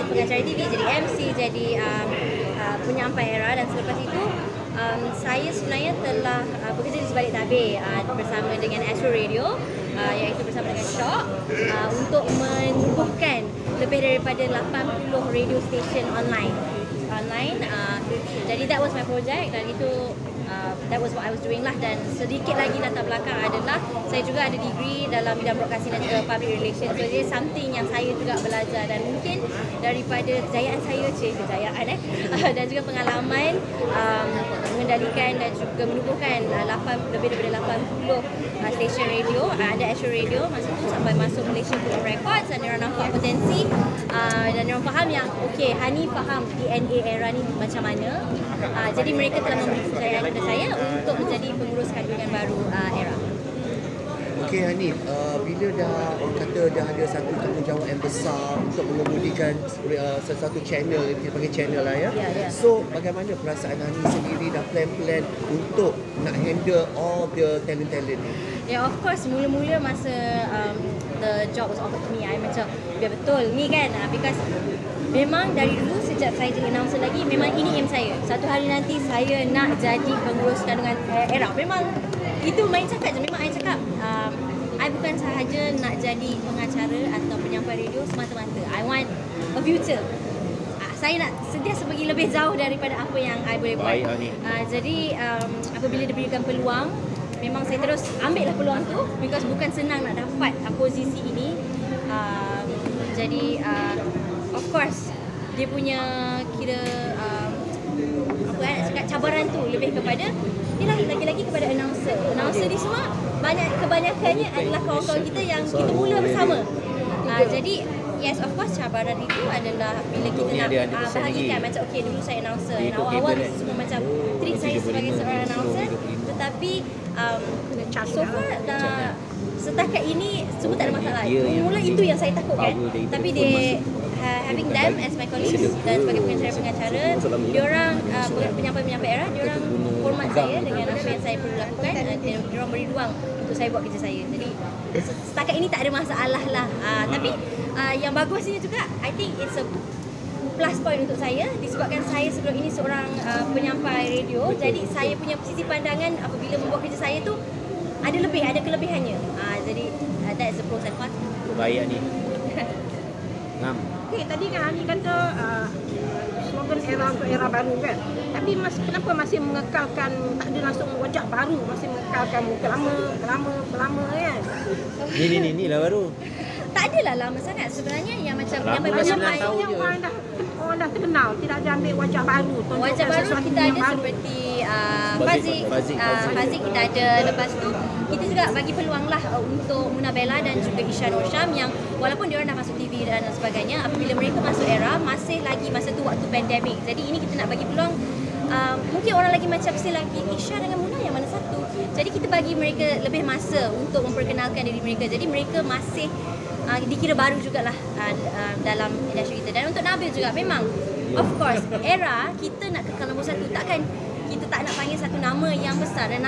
pengacara TV, jadi MC, jadi penyampai era, dan selepas itu saya sebenarnya telah bekerja di sebalik tabir bersama dengan Astro Radio, iaitu bersama dengan Shock, untuk menubuhkan lebih daripada 80 radio station online. Jadi that was my project, dan itu that was what I was doing lah. Dan sedikit lagi latar belakang adalah saya juga ada degree dalam bidang broadcasting dan juga public relations. So dia something yang saya juga belajar, dan mungkin daripada kejayaan saya, dan juga pengalaman mengendalikan dan juga menubuhkan lebih daripada 80 stesen radio, ada Astro Radio masa tu sampai masuk Malaysia Book of Records, dan diorang nampak potensi dan diorang faham yang okay, Hani faham DNA era ni macam mana. Jadi mereka telah memberi kepercayaan kepada saya untuk menjadi pengurus kandungan baru era. Okey Hani, bila orang kata dah ada satu tanggungjawab yang besar untuk mengemudikan sesuatu channel, kita panggil channel lah ya. So bagaimana perasaan Hani sendiri dah plan-plan untuk nak handle all the talent-talent ni? Yeah, of course, mula-mula masa the job was offered to me, I macam biar betul ni kan, because memang dari dulu sejak saya jadi announcer lagi, memang ini aim saya. Satu hari nanti saya nak jadi pengurus kandungan era. Memang itu main cakap je. Memang I cakap I bukan sahaja nak jadi pengacara atau penyampai radio semata-mata. I want a future. Saya nak sentiasa pergi lebih jauh daripada apa yang I boleh buat. Jadi apabila diberikan peluang, memang saya terus ambil lah peluang tu, because bukan senang nak dapat posisi ini. Jadi of course dia punya kira apa nak cakap, cabaran tu lebih kepada ni lagi-lagi kepada announcer. Announcer ni semua kebanyakannya adalah kawan-kawan kita yang kita mula bersama. Jadi yes, of course cabaran itu adalah bila kita nak bahagikan macam okay, dulu saya announcer, dan awal-awal semua macam treat saya sebagai seorang announcer, tetapi so far setakat ini semua tak ada masalah. Mula itu yang saya takutkan, tapi dia having them as my colleagues dan sebagai pengacara, diorang penyampai-penyampai era, diorang hormat saya dengan apa yang saya perlu lakukan, dan diorang beri ruang untuk saya buat kerja saya. Jadi setakat ini tak ada masalah lah. Tapi yang bagusnya juga, I think it's a plus point untuk saya, disebabkan saya sebelum ini seorang penyampai radio. Jadi saya punya sisi pandangan apabila membuat kerja saya tu ada kelebihannya. Jadi that's the pros and cons. Baik ni. Ngam. Okay, tadi kan Hani kata slogan era untuk era baru kan. Tapi kenapa masih mengekalkan, tak ada langsung wajah baru, masih mengekalkan muka lama kan? Ni lah baru. Tak adalah lama sangat sebenarnya, yang macam yang menyampai orang dah terkenal, tidak ada ambil wajah baru. Wajah baru kita ada seperti Fazik kita ada. Lepas tu kita juga bagi peluang lah untuk Munabella dan juga Isha Nur Syam, yang walaupun diorang dah masuk TV dan sebagainya, apabila mereka masuk era, masih lagi masa tu waktu pandemik. Jadi ini kita nak bagi peluang, mungkin orang lagi macam still lagi Isha dengan Muna yang mana satu. Jadi kita bagi mereka lebih masa untuk memperkenalkan diri mereka. Jadi mereka masih dikira baru jugalah dalam industri kita. Dan untuk Nabil juga, memang of course era kita nak kekal nombor satu, takkan kita tak nak panggil satu nama yang besar. Dan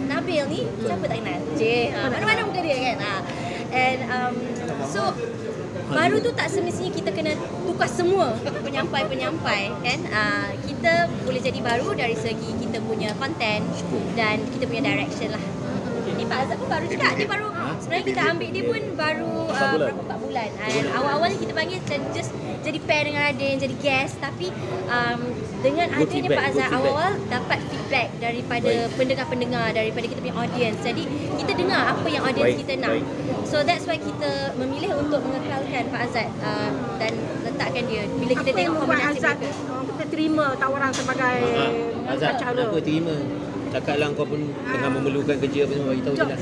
Nabil ni siapa tak kenal, mana-mana muka dia kan. And so baru tu tak semestinya kita kena tukar semua penyampai-penyampai kan. Kita boleh jadi baru dari segi kita punya content dan kita punya direction lah. Ni Pak Azhar pun baru juga. Dia baru, sebenarnya kita ambil dia pun baru berapa 4 bulan. Awal-awal ni kita panggil just jadi pair dengan Radin, jadi guest. Tapi dengan adanya Pak Azhar, awal-awal dapat feedback daripada pendengar-pendengar, daripada kita punya audience. Jadi kita dengar apa yang audience kita nak. So that's why kita memilih untuk mengekalkan Pak Azhar dan letakkan dia. Bila kita tengok kombinasi mereka, kita terima tawaran sebagai Azhar, kenapa terima? Cakaplah kau pun tengah memerlukan kerja apa semua, bagi tahu je lah.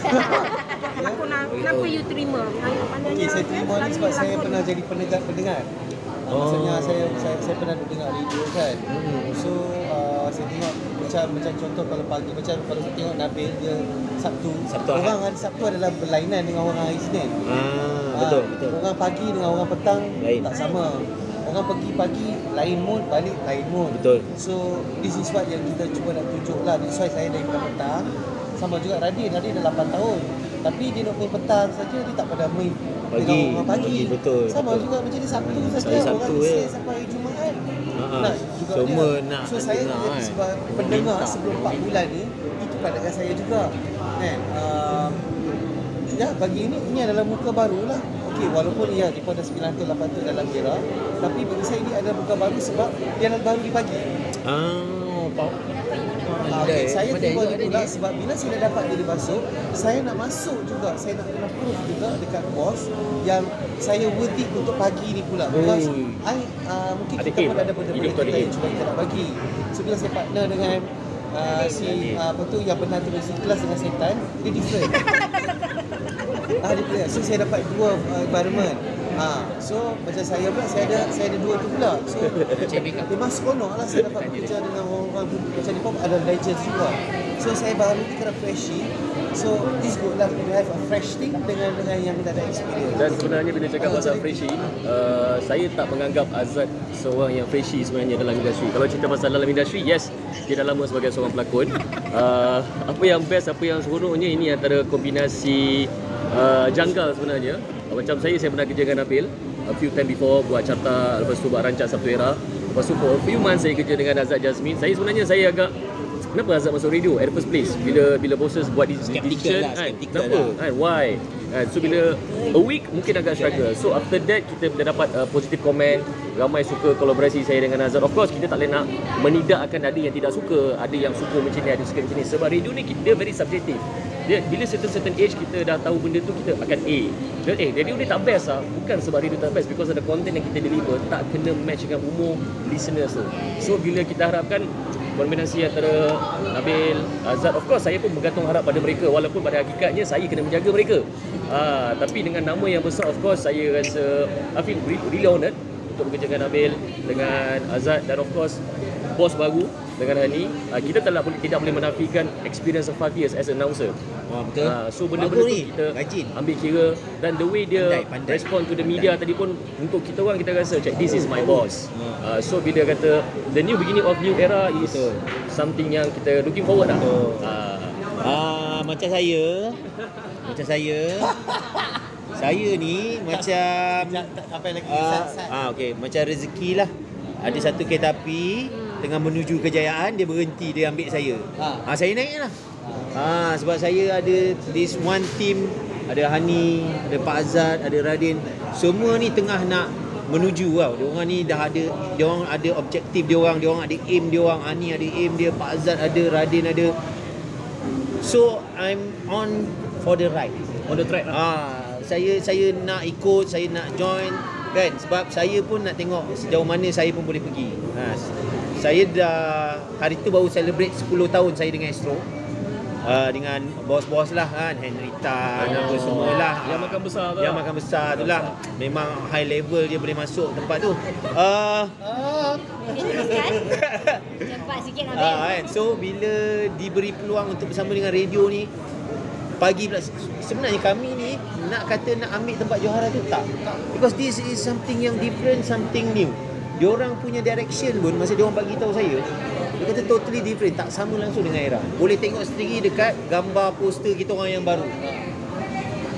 Kenapa you terima? Okay, saya terima ni sebab saya pernah jadi pendengar. Maksudnya saya pernah dengar radio kan. So saya tengok macam contoh kalau pagi, macam kalau saya tengok Nabil dia Sabtu orang hari Sabtu adalah berlainan dengan orang hari Isnin. Betul. Orang pagi dengan orang petang lain. Tak sama. Orang pergi pagi lain mood, balik lain mood. Betul. So this is what yang kita cuba nak tunjuk lah. That's why saya daripada petang. Sama juga Radin dah 8 tahun. Tapi dia nak main petang saja, dia tak pada main Tengah pagi. Betul. Sama juga macam ni Sabtu saja. Sabtu, Orang Isnin sampai Jumaat. Nak juga semua dia. nak So saya dengar, jadi sebab pendengar sebelum 4 bulan ni, itu pandangan saya juga. Kan? Ya, bagi ini adalah muka baru lah. Okey, walaupun dia pun dah 9 tahun, 8 tahun dalam era, tapi bagi saya ini adalah muka baru sebab dia adalah baru di pagi. Okay, saya tiba pula sebab bila saya dah dapat jadi masuk, saya nak masuk juga, saya nak kena proof juga dekat bos yang saya worthy untuk pagi ni pula. Because mungkin kita pun ada benda-benda kita yang cuba kita nak bagi. So bila saya partner dengan apa tu yang pernah terus kelas dengan setan, dia different. Dia so saya dapat dua environment. So macam saya pula saya ada dua tu pula. So memang seronok lah saya dapat bekerja dengan orang-orang macam ni pun ada legends juga. So saya baru ni kena freshy. So this good lah to have a fresh thing dengan yang dah ada experience. Dan sebenarnya bila cakap pasal freshy, saya tak menganggap Azad seorang yang freshy sebenarnya dalam industri. Kalau cerita pasal dalam industri, yes, dia dah lama sebagai seorang pelakon. Apa yang best, apa yang seronoknya ini antara kombinasi janggal sebenarnya. Macam saya pernah kerja dengan Nabil a few time before, buat carta, lepas tu buat rancak Sabtu Era. Lepas tu for a few months saya kerja dengan Azad Jasmine. Saya agak kenapa Azad masuk radio at the first place? Bila bosses buat decision kan, kenapa? Kan, why? So bila a week mungkin agak struggle. So after that kita dah dapat positive comment. Ramai suka kolaborasi saya dengan Azad. Of course kita tak boleh nak menidak akan ada yang tidak suka, ada yang suka macam ni, ada suka macam ni. Sebab radio ni dia very subjective. Bila certain age kita dah tahu benda tu, kita akan radio ni tak best lah. Bukan sebab radio tak best, because of the content yang kita deliver tak kena match dengan umur listeners tu. So bila kita harapkan kombinasi antara Nabil, Azad, of course saya pun bergantung harap pada mereka, walaupun pada hakikatnya saya kena menjaga mereka. Tapi dengan nama yang besar, of course saya rasa I feel really honoured untuk bekerja dengan Nabil, dengan Azad, dan of course bos baru dengan Hani. Kita tidak boleh menafikan experience of 5 years as announcer. Betul. So benda-benda tu kita ambil kira, dan the way dia respond to the media tadi pun, untuk kita orang kita rasa macam this is my boss. So bila kata the new beginning of new era is something yang kita looking forward lah. Macam saya ni macam sampai lagi okey, macam rezeki lah. Ada satu kereta api tengah menuju kejayaan, dia berhenti, dia ambil saya. Saya naik lah. Sebab saya ada this one team, ada Hani, ada Pak Azad, ada Radin. Semua ni tengah nak menuju tau. Diorang ni dah ada, diorang ada objektif diorang ada aim diorang. Hani ada aim dia, Pak Azad ada, Radin ada. So I'm on for the ride, on the track lah. Saya nak ikut, saya nak join kan, sebab saya pun nak tengok sejauh mana saya pun boleh pergi. Saya dah hari tu baru celebrate 10 tahun saya dengan Astro. Dengan bos-bos lah kan, Henrita apa semualah. Yang makan besar tu. Yang makan besar tu lah. Memang high level dia boleh masuk tempat tu. Cepat sikit Nabil. So bila diberi peluang untuk bersama dengan radio ni, pagi pula, sebenarnya kami ni nak kata nak ambil tempat Johara tu tak. Because this is something yang different, something new. Diorang punya direction pun masa diorang bagi tahu saya, dia kata totally different, tak sama langsung dengan era. Boleh tengok sendiri dekat gambar poster kita orang yang baru.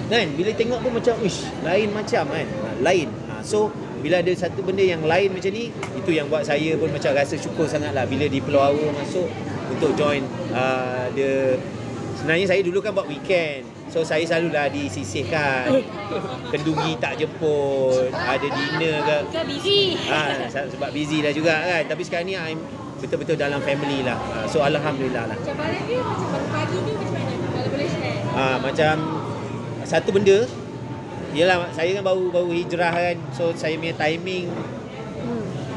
Kan, bila tengok pun macam lain macam kan. Lain. So bila ada satu benda yang lain macam ni, itu yang buat saya pun macam rasa syukur sangatlah bila dipelawara masuk untuk join sebenarnya saya dulu kan buat weekend. So saya selalulah disisihkan. Kenduri tak jemput, ada dinner ke. Busy. Sebab busy dah juga kan. Tapi sekarang ni I'm betul-betul dalam family lah. So alhamdulillah lah. Cabaran dia macam pagi ni macam mana? Kalau boleh share. Macam satu benda, yelah saya kan baru hijrah kan. So saya punya timing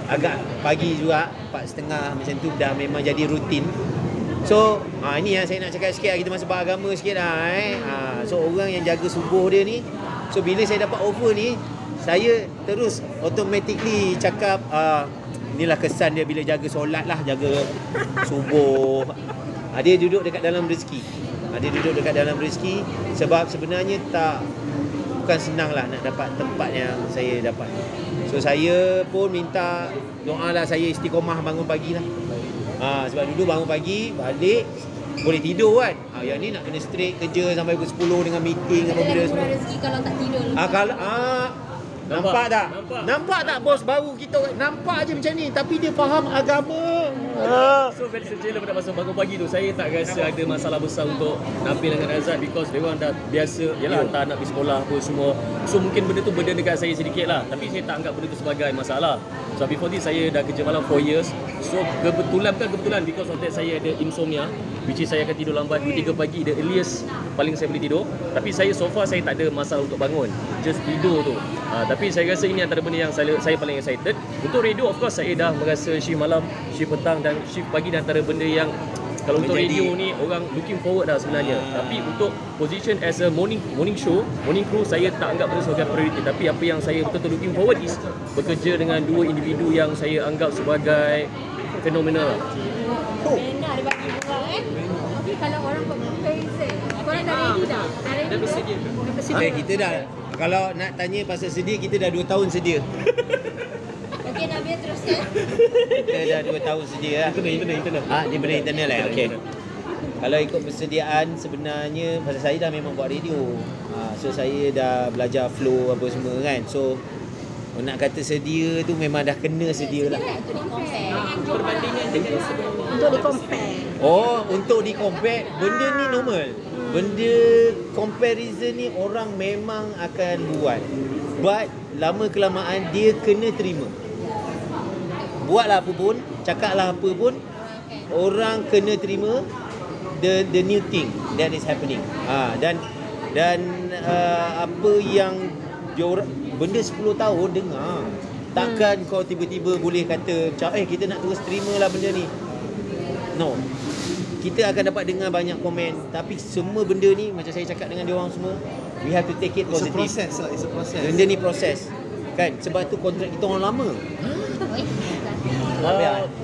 agak pagi juga, 4:30 macam tu dah memang jadi rutin. So ini yang saya nak cakap sikit, kita masuk beragama sikit lah So orang yang jaga subuh dia ni, so bila saya dapat offer ni, saya terus automatically cakap inilah kesan dia bila jaga solat lah, jaga subuh. Dia duduk dekat dalam rezeki. Sebab sebenarnya bukan senang lah nak dapat tempat yang saya dapat. So saya pun minta doa lah, saya istiqomah bangun pagi lah. Sebab dulu bangun pagi, balik boleh tidur kan. Yang ni nak kena straight kerja sampai pukul 10 dengan meeting apa benda Ada semua. rezeki kalau tak tidur. Kalau nampak tak? Nampak tak bos baru kita nampak je macam ni tapi dia faham agama. So very sejenak pada masa bangun pagi tu saya tak rasa ada masalah besar untuk Nabil dengan Azad because dia orang dah biasa yalah hantar anak pergi sekolah apa semua. So mungkin benda tu burden dekat saya sedikit lah tapi saya tak anggap benda tu sebagai masalah. So before this saya dah kerja malam 4 years. So kebetulan because of that saya ada insomnia which is saya akan tidur lambat 2-3 pagi the earliest paling saya boleh tidur. Tapi saya so far saya tak ada masalah untuk bangun. Just tidur tu. Tapi saya rasa ini antara benda yang saya paling excited. Untuk radio of course saya dah merasa shift malam, shift petang dan shift pagi dan antara benda yang kalau untuk radio ni orang looking forward dah sebenarnya. Tapi untuk position as a morning show, morning crew saya tak anggap benda sebagai priority. Tapi apa yang saya betul-betul looking forward is bekerja dengan dua individu yang saya anggap sebagai fenomenal. Enak dia bagi buat Tapi kalau orang buat comparison, korang dah ready dah? Dah bersedia? Kita dah kalau nak tanya pasal sedia kita dah 2 tahun sedia. Okey Nabil teruskan. Kita dah 2 tahun sedia lah. Internal. Dia benda internal lah. Okey. Kalau ikut persediaan sebenarnya pasal saya dah memang buat radio. So saya dah belajar flow apa semua kan. So nak kata sedia tu memang dah kena sedia lah. Untuk di-compare. Untuk di-compare benda ni normal. Benda comparison ni orang memang akan buat. But lama kelamaan dia kena terima. Buatlah apa pun, cakaplah apa pun, orang kena terima the new thing that is happening. Dan apa yang benda 10 tahun dengar. Takkan kau tiba-tiba boleh kata macam kita nak terus terima lah benda ni. No. Kita akan dapat dengar banyak komen tapi semua benda ni macam saya cakap dengan dia orang semua, we have to take it positive. It's a process. Benda ni proses. Kan sebab tu kontrak kita orang lama.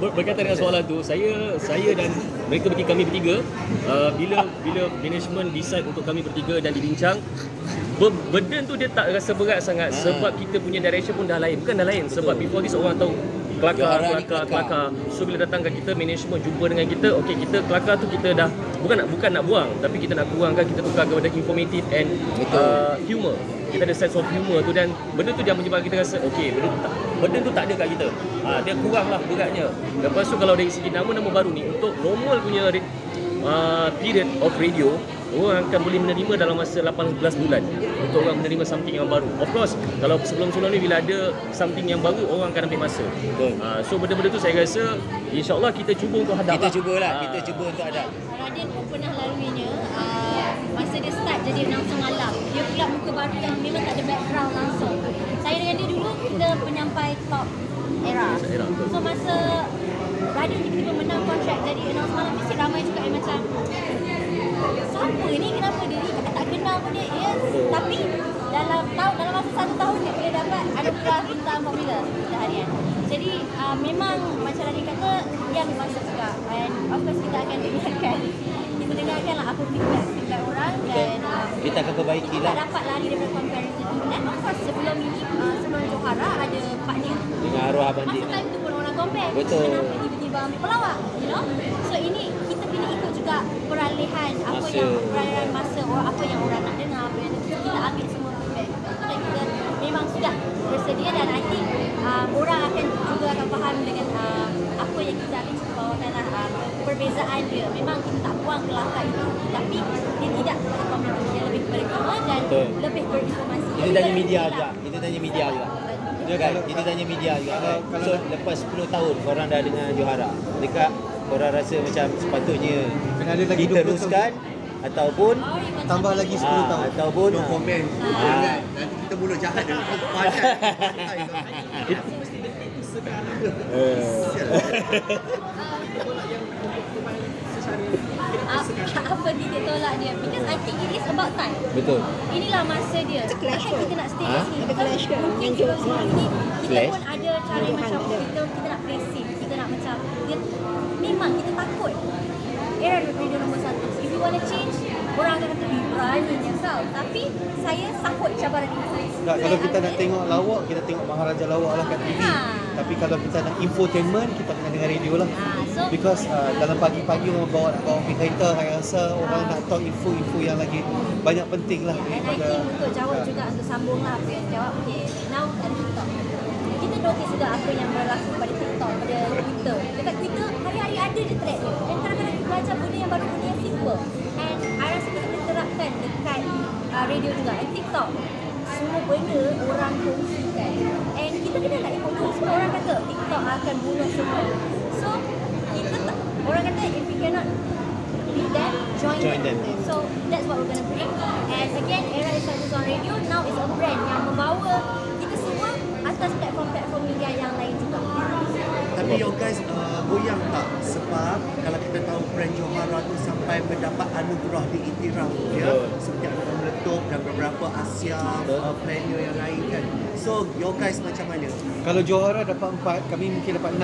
Berkaitan dengan soalan tu, saya dan mereka kami bertiga bila management decide untuk kami bertiga dan dibincang, burden tu dia tak rasa berat sangat sebab kita punya direction pun dah lain. Bukan dah lain sebab before this orang tahu kelakar. So bila datang kat kita management jumpa dengan kita, okey kita kelakar tu kita dah bukan nak buang tapi kita nak kurangkan, kita tukar kepada informative and humor. Kita ada sense of humor tu dan benda tu yang menyebabkan kita rasa okey benda tu tak ada kat kita. Dia kuranglah beratnya. Lepas tu kalau dari segi nama baru ni untuk normal punya period of radio, orang akan boleh menerima dalam masa 18 bulan untuk orang menerima something yang baru. Of course, kalau sebelum-sebelum ni bila ada something yang baru, orang akan ambil masa. So benda-benda tu saya rasa insyaAllah kita cuba untuk hadap. Kita cuba untuk hadap. Radin pun pernah laluinya masa dia start jadi announcer malam. Dia pula muka baru yang memang tak ada background langsung. Saya dengan dia dulu kita penyampai top era. So masa Radin tiba-tiba menang kontrak jadi announcer malam, mesti ramai juga yang macam siapa ni, kenapa dia ni tak kenal pun dia. Yes. Tapi dalam masa 1 tahun dia boleh dapat anugerah bintang popular pada harian. Jadi memang macam Radin kata yang masuk juga. And of course kita akan dengarkanlah apa feedback orang dan kita akan perbaiki lah. Kita dapat lari daripada comparison tu. Dan of course sebelum Johara ada Pak Ning dengan arwah Abang Dik. Masa time tu pun orang compare. Betul. Kenapa tiba-tiba ambil pelawak, you know? So ini kita kena ikut juga peralihan masa apa yang orang nak dengar, apa yang kita ambil semua feedback. Dan kita memang sudah bersedia dan I think orang akan juga akan faham dengan apa yang kita ambil bawakanlah perbezaan dia. Memang kita tak buang kelakar itu tapi dia tidak berkomunikasi, dia lebih berkata dan lebih berinformasi. Kita tanya media juga. Ya kan? Kita tanya media juga kan. So lepas 10 tahun korang dah dengan Johara, dekat korang rasa macam sepatutnya diteruskan ataupun tambah lagi 10 tahun ataupun no comment. Nanti kita mulut jahat dengan padat. Apa titik tolak dia? Because I think it is about time. Betul. Inilah masa dia. Takkan kita nak stay kat sini. Clash ke? Mungkin kita pun ada cara yang macam kita nak play safe. Kita nak macam memang kita takut. Era radio nombor 1. If you want to change, orang akan kata beraninya kau. Tapi saya sangkut cabaran ini. Kalau kita nak tengok lawak, kita tengok Maharaja Lawak lah kat TV. Tapi kalau kita nak infotainment, kita kena dengar radio lah. So Because dalam pagi-pagi orang bawa pergi kereta, saya rasa orang nak tahu info-info yang lagi banyak penting lah and I daripada think untuk jawab juga untuk sambung lah apa yang jawab, okay, now ada TikTok. Kita notice juga apa yang berlaku pada TikTok, pada Twitter. Dekat Twitter, hari-hari ada je thread dia. Dan kadang-kadang kita belajar benda yang baru, benda yang simple. And I rasa kita boleh terapkan dekat radio juga. And TikTok, semua benda orang kongsikan. And kita kena nak ikut tu. Sebab orang kata TikTok akan bunuh semua. So, kita tak, orang kata if we cannot beat them, join them. So, that's what we're gonna bring. And again, Era is not just on radio, now it's a brand yang membawa kita semua atas platform-platform media yang lain juga. Tapi you guys goyang tak? Sebab kalau kita tahu brand Johara tu sampai mendapat anugerah diiktiraf ya, seperti Anugerah Meletup dan beberapa Asia player yang lain kan. So you guys macam mana? kalau Johara dapat 4, kami mungkin dapat 6.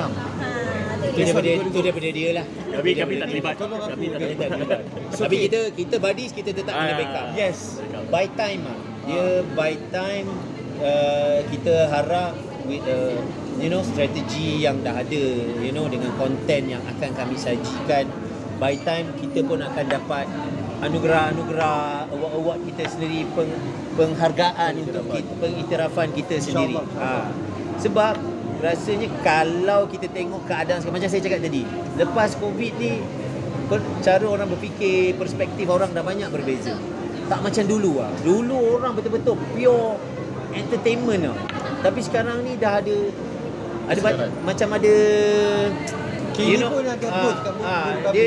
Itu daripada dia lah. Kami tak terlibat. Tolong aku. Kami tak terlibat. Tapi kita buddies, kita tetap kena backup. Yes. By time lah. Dia by time kita harap with strategi yang dah ada, dengan konten yang akan kami sajikan. By time kita pun akan dapat anugerah, award kita sendiri, penghargaan untuk kita, pengiktirafan kita sendiri. Sebab rasanya kalau kita tengok keadaan sekarang, macam saya cakap tadi, lepas Covid ni cara orang berfikir, perspektif orang dah banyak berbeza. Tak macam dulu lah. Dulu orang betul-betul pure entertainment lah. Tapi sekarang ni dah ada macam ada Kini pun ada both kat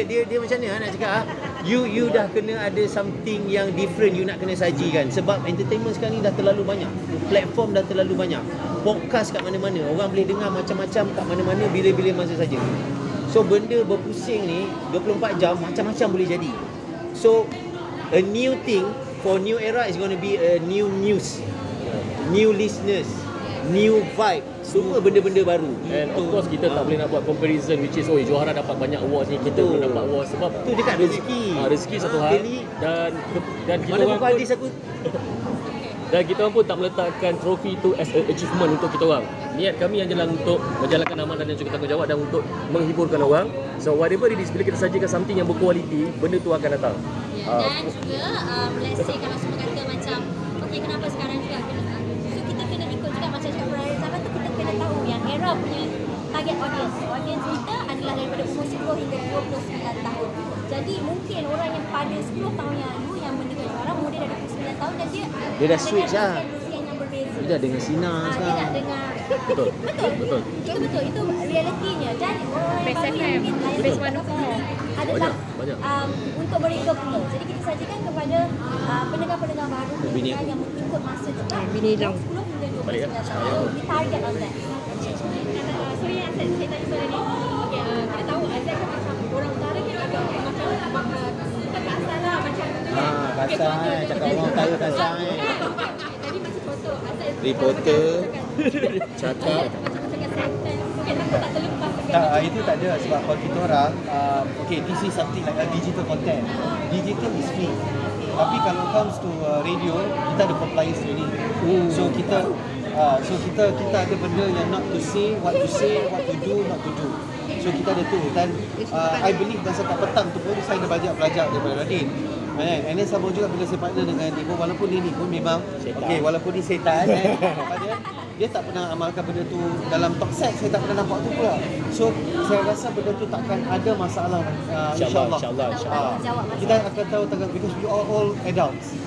dia macam mana nak cakap you dah kena ada something yang different you nak kena sajikan. Sebab entertainment sekarang ni dah terlalu banyak, platform dah terlalu banyak, podcast kat mana-mana, orang boleh dengar macam-macam kat mana-mana, bila-bila masa saja. So benda berpusing ni 24 jam macam-macam boleh jadi. So a new thing for New Era is going to be a new news, new listeners, new vibe, semua benda-benda baru. And of course kita tak boleh nak buat comparison which is Johara dapat banyak awards ni, kita belum dapat awards sebab tu dekat rezeki. Rezeki satu hal dan kita Mana orang bukan hadis aku. dan kita orang pun tak meletakkan trofi tu as an achievement untuk kita orang. Niat kami adalah untuk menjalankan amanah dan juga tanggungjawab dan untuk menghiburkan orang. So whatever it is, bila kita sajikan something yang berkualiti, benda tu akan datang. Dan juga let's say kalau semua kata macam okay, kenapa sekarang juga so kita kena ikut juga macam cakap Raya Zaman tu, kita kena tahu yang Era punya target audience kita adalah daripada umur 10 hingga 29 tahun. Jadi mungkin orang yang pada 10 tahun yang lalu yang mendengar Johara, umur dia dah 29 tahun dan dia dah switch lah. yang berbeza. Dia dah dengar sinar Dia sekarang. nak dengar Betul. Itu betul, itu realitinya. Dan orang yang baru yang mungkin adalah Banyak. untuk mereka pula. Jadi kita sajikan kepada pendengar-pendengar baru yang mengikut masa juga. Bini hilang 10 hingga 29 tahun. So we target on that. So yang saya tanya soalan ni, okay, kita tahu Azad kan macam orang utara kan agak macam bukan kasar lah macam Kasar cakap orang utara kasar Tadi masih foto Azad reporter cakap mungkin aku tak terlepas Itu tak ada sebab kalau kita orang this is something like a digital content. Digital is free. Tapi kalau comes to radio, kita ada compliance training. So kita ada benda yang not to say, what to do, not to do. So kita ada tu dan I believe masa kat petang tu pun saya dah banyak belajar daripada Radin. And then sama juga bila saya partner dengan Ibu, walaupun dia ni pun memang walaupun dia setan dia tak pernah amalkan benda tu dalam talk set, saya tak pernah nampak tu pula. So saya rasa benda tu takkan ada masalah insyaAllah. Kita akan tahu because we are all adults.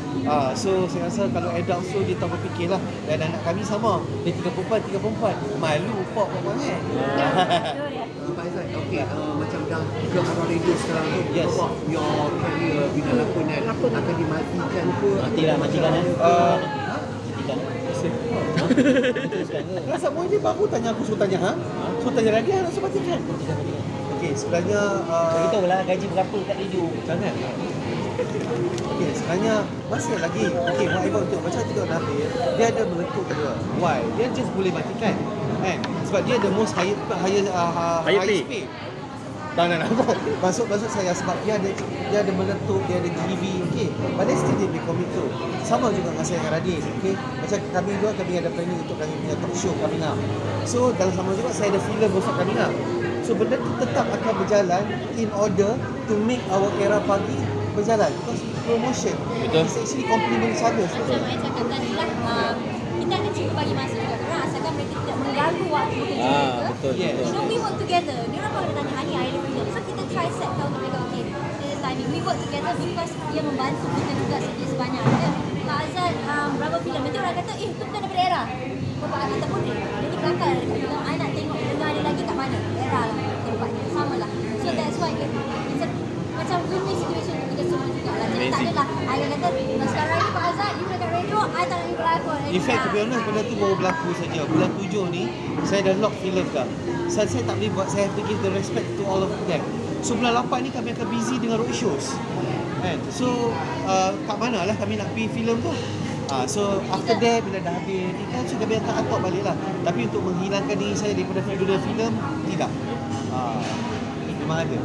So saya rasa kalau adults tu dia tahu berfikir lah. Dan anak kami sama, dia 3 perempuan malu pop banget. Pak Aizat, macam dah ke arah radio sekarang tu, your career bina lakonan akan dimatikan ke? Matikan Matikan. Rasa ni baru tanya aku, suruh tanya suruh tanya Radia nak suruh matikan. Okey, sebenarnya kita tahu lah gaji berapa kat radio. Jangan. Okey, sebenarnya masih lagi. Okey, Mak Ibu untuk macam tengok Nabil, dia ada meletup dia. Why? Dia just boleh matikan. Kan? Sebab dia the most high pay. Tak. Masuk saya sebab dia ada meletup, dia ada GV, okey. But then still dia boleh commit tu. Sama juga dengan saya dengan Radin, okey. Macam kami ada planning untuk kami punya talk show coming up. So dalam sama juga saya ada filem besok coming up. So benda tu tetap akan berjalan in order to make our era pagi berjalan. Because promotion is actually complement each other. Macam saya cakap tadi lah, kita akan cuba bagi masa dekat orang asalkan mereka tidak mengganggu waktu bekerja mereka. Betul. Yes. You know, we work together. Dia orang pun ada tanya Hani, I ada film. So kita try set tahu mereka, okay, this is timing. We work together because dia membantu kita juga segi sebanyak. Kak Azad, berapa filem? Nanti orang kata, itu bukan daripada era. Bapak kata pun dia ni kelakar dekat filem. I nak tengok dengar dia lagi kat mana. Era lah, tempatnya. Sama lah. So that's why it's a, macam win-win situation untuk kita semua juga lah. Jadi tak adalah, I akan kata, sekarang ni Pak Azad, you dekat radio, I tak nak berlakon. In fact, to be honest, benda tu baru berlaku saja. Bulan 7 ni, saya dah lock filem dah. Saya tak boleh buat, saya have to give the respect to all of them. So bulan 8 ni kami akan busy dengan roadshows. Kan? So, kat mana lah kami nak pergi filem tu? So after that, bila dah habis ni kan, so kami akan atok balik lah. Tapi untuk menghilangkan diri saya daripada dunia filem, tidak. Memang ada.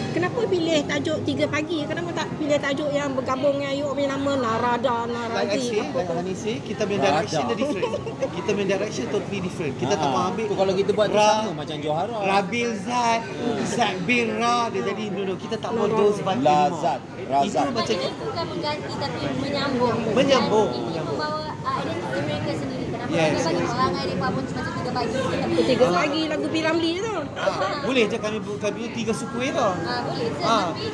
Kenapa pilih tajuk 3 pagi? Kenapa tak pilih tajuk yang bergabung dengan you punya nama Narada, Like I Naradi? say, like Hani say, kita punya direction dia different. Kita punya direction totally different. Kita tak mau ambil tu kalau kita buat tu sama macam Johara. Rabil Zat, Zat bin Ra, dia jadi no, kita tak mau those vibe Lazat, Itu Razat. macam Maknanya bukan mengganti tapi menyambung. Menyambung. Dan itu membawa identiti mereka sendiri. Kenapa Yes, mereka bagi yes. orang Air Pabun macam 3 pagi. 3 pagi lagu P. Ramlee tu. boleh je kami punya 3 suku tu. Boleh je, tapi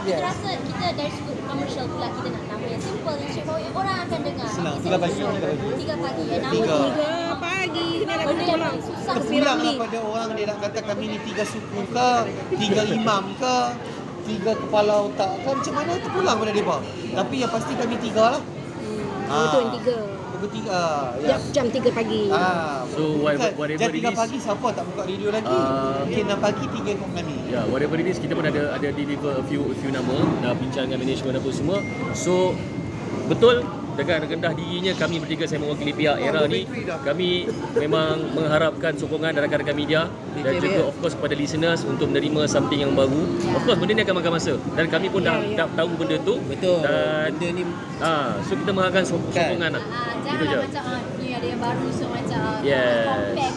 kita rasa kita dari sudut komersial pula kita nak nama yang simple, yang straightforward, orang akan dengar. Senang, Tapi 3 pagi. 3 pagi. Nama 3 pagi kena lagu benda tolak. yang susah. Terpulang lah pada orang dia nak kata kami ni 3 suku ke, 3 imam ke, 3 kepala otak ke, macam mana terpulang pada mereka. Tapi yang pasti kami 3 lah. Itu yang 3. Pukul 3. Ya. Jam 3 pagi. So, whatever jam it 3 is, pagi siapa tak buka radio lagi? Mungkin 6 pagi 3 kat kami. yeah, whatever it is, kita pun ada deliver a few nama, dah bincang dengan management apa semua. So betul, dengan rendah dirinya kami bertiga, saya mewakili pihak era ni, kami memang mengharapkan sokongan dari rakan-rakan media dan juga of course kepada listeners untuk menerima something yang baru. Of course benda ni akan makan masa dan kami pun dah tahu benda tu. Betul. Dan Benda ni so kita mengharapkan sokongan lah. Itu je. Janganlah macam ni ada yang baru, so macam Yes.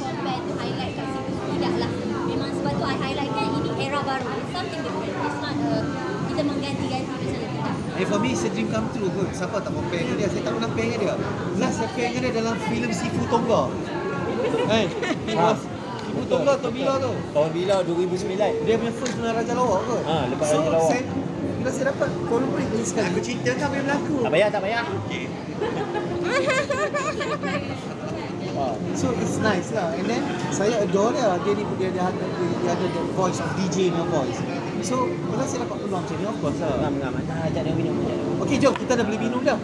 compare tu highlight kat situ. Tidaklah. Memang sebab tu I highlight kan ini era baru. It's something different. It's not kita mengganti-ganti tu saja, tidak. For me, it's a dream come true kot. Siapa tak mau pair dengan dia? Saya tak pernah pair dengan dia. Last saya pair dengan dia dalam filem Sifu Tongga. Sifu Tongga tu bila tu? tahun bila 2009. Dia punya first dengan Raja Lawak kot. Lepas So, Raja Lawak. bila saya dapat collaborate ni sekali. Aku cerita kan boleh berlaku. Tak payah. Okay. So it's nice lah. And then saya adore dia. Dia ada the voice of DJ punya voice. So bila saya dapat peluang macam ni, of course lah. Ngam. Ajak dia minum. Okay, jom kita dah beli minum dah.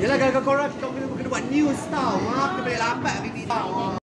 Yelah, kalau korang kita kena buat news tau. Kita balik lambat.